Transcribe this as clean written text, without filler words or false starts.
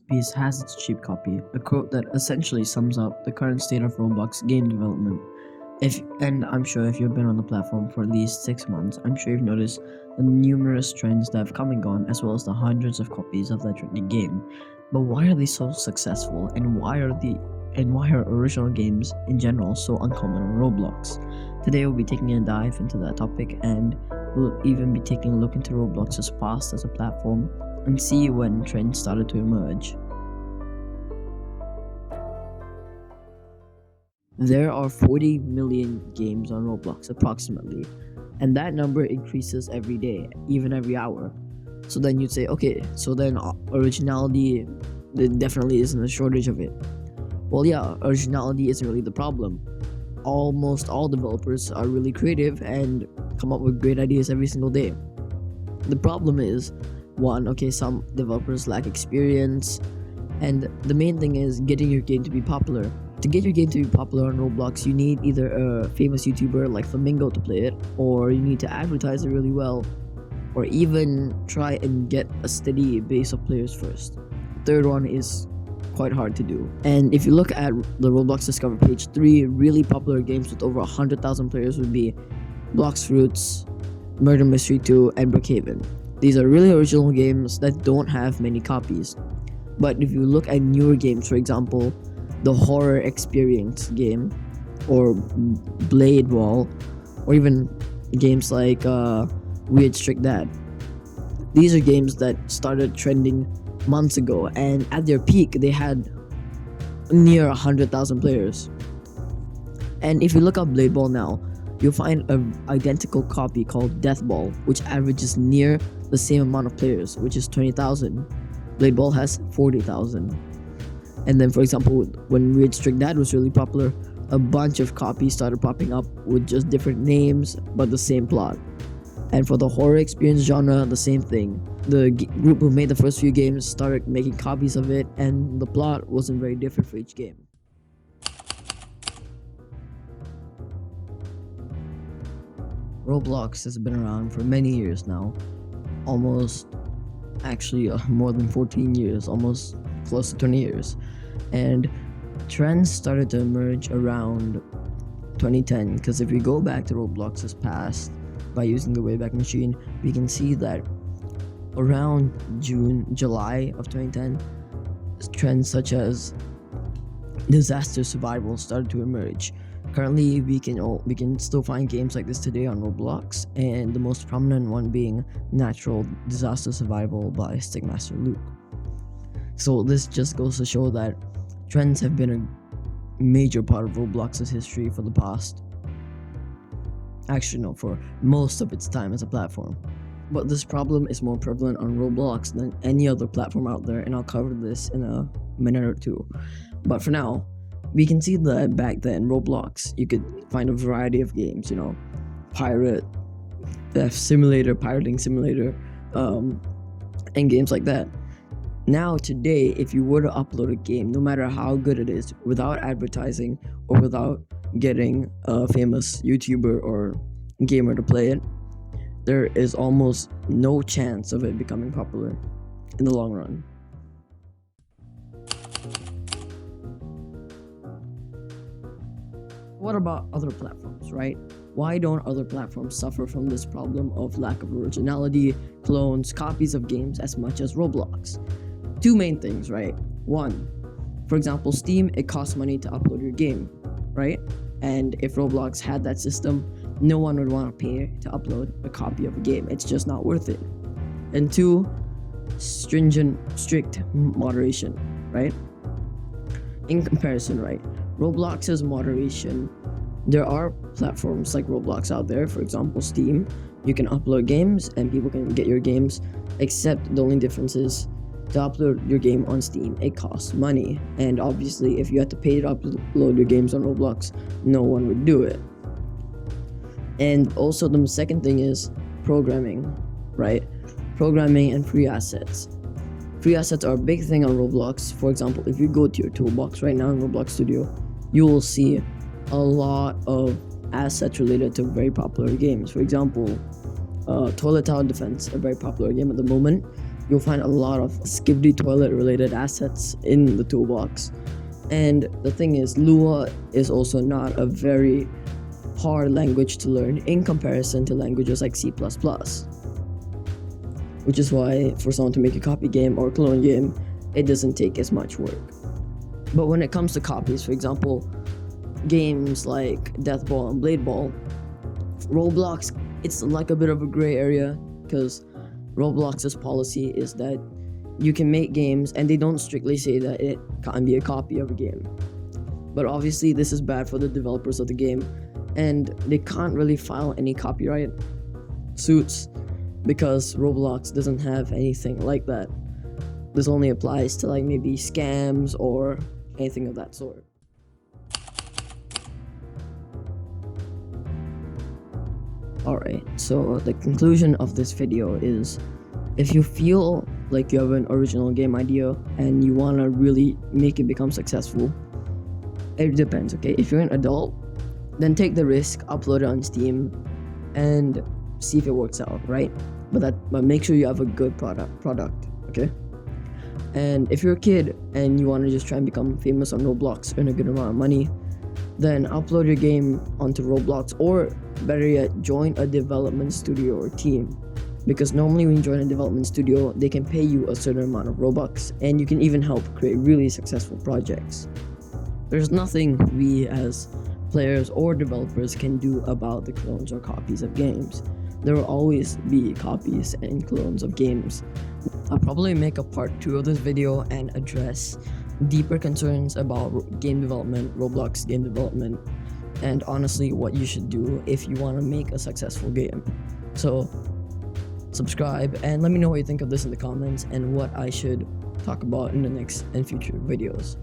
piece has its cheap copy, a quote that essentially sums up the current state of Roblox game development. I'm sure if you've been on the platform for at least 6 months, I'm sure you've noticed the numerous trends that have come and gone, as well as the hundreds of copies of that trendy game. But why are they so successful, and why are original games in general so uncommon on Roblox? Today we'll be taking a dive into that topic, and we'll even be taking a look into Roblox's past as a platform and see when trends started to emerge. There are 40 million games on Roblox approximately, and that number increases every day, even every hour. So then you'd say, okay, so then originality, there definitely isn't a shortage of it. Well, yeah, originality isn't really the problem. Almost all developers are really creative and come up with great ideas every single day. The problem is, one, okay, some developers lack experience, and the main thing is getting your game to be popular. To get your game to be popular on Roblox, you need either a famous YouTuber like Flamingo to play it, or you need to advertise it really well, or even try and get a steady base of players first. Third one is quite hard to do. And if you look at the Roblox Discover page, 3 really popular games with over 100,000 players would be Blox Fruits, Murder Mystery 2, and Brookhaven. These are really original games that don't have many copies. But if you look at newer games, for example, the Horror Experience game, or Blade Wall, or even games like Weird Strict Dad, these are games that started trending months ago, and at their peak, they had near 100,000 players. And if you look up Blade Ball now, you'll find an identical copy called Death Ball, which averages near the same amount of players, which is 20,000. Blade Ball has 40,000. And then, for example, when Weird Strict Dad was really popular, a bunch of copies started popping up with just different names but the same plot. And for the horror experience genre, the same thing. The group who made the first few games started making copies of it, and the plot wasn't very different for each game. Roblox has been around for many years now, more than 14 years, almost close to 20 years. And trends started to emerge around 2010, because if we go back to Roblox's past by using the Wayback Machine, we can see that around July of 2010, trends such as disaster survival started to emerge. Currently, we can still find games like this today on Roblox, and the most prominent one being Natural Disaster Survival by Stickmaster Luke. So this just goes to show that trends have been a major part of Roblox's history for the past, for most of its time as a platform. But this problem is more prevalent on Roblox than any other platform out there, and I'll cover this in a minute or two. But for now, we can see that back then, Roblox, you could find a variety of games, pirate, theft simulator, pirating simulator, and games like that. Now, today, if you were to upload a game, no matter how good it is, without advertising or without getting a famous YouTuber or gamer to play it, there is almost no chance of it becoming popular in the long run. What about other platforms, right? Why don't other platforms suffer from this problem of lack of originality, clones, copies of games as much as Roblox? Two main things, right? One, for example, Steam, it costs money to upload your game, right? And if Roblox had that system, no one would want to pay to upload a copy of a game. It's just not worth it. And two, strict moderation, right? In comparison, right? Roblox's moderation, there are platforms like Roblox out there, for example, Steam. You can upload games and people can get your games, except the only difference is to upload your game on Steam, it costs money. And obviously, if you had to pay to upload your games on Roblox, no one would do it. And also, the second thing is programming, right? Programming and free assets. Free assets are a big thing on Roblox. For example, if you go to your toolbox right now in Roblox Studio, you will see a lot of assets related to very popular games. For example, Toilet Tower Defense, a very popular game at the moment. you'll find a lot of Skibidi toilet related assets in the toolbox. And the thing is, Lua is also not a very hard language to learn in comparison to languages like C++, which is why for someone to make a copy game or clone game, it doesn't take as much work. But when it comes to copies, for example, games like Death Ball and Blade Ball, Roblox, it's like a bit of a gray area, because Roblox's policy is that you can make games and they don't strictly say that it can't be a copy of a game. But obviously this is bad for the developers of the game, and they can't really file any copyright suits because Roblox doesn't have anything like that. This only applies to like maybe scams or anything of that sort. Alright, so the conclusion of this video is, if you feel like you have an original game idea and you want to really make it become successful, it depends, okay? If you're an adult, then take the risk, upload it on Steam, and see if it works out, right? But make sure you have a good product, okay? And if you're a kid and you want to just try and become famous on Roblox, earn a good amount of money, then upload your game onto Roblox, or better yet, join a development studio or team. Because normally when you join a development studio, they can pay you a certain amount of Robux, and you can even help create really successful projects. There's nothing we as players or developers can do about the clones or copies of games. There will always be copies and clones of games. I'll probably make a part 2 of this video and address deeper concerns about game development, Roblox game development, and honestly what you should do if you want to make a successful game. So subscribe and let me know what you think of this in the comments and what I should talk about in the next and future videos.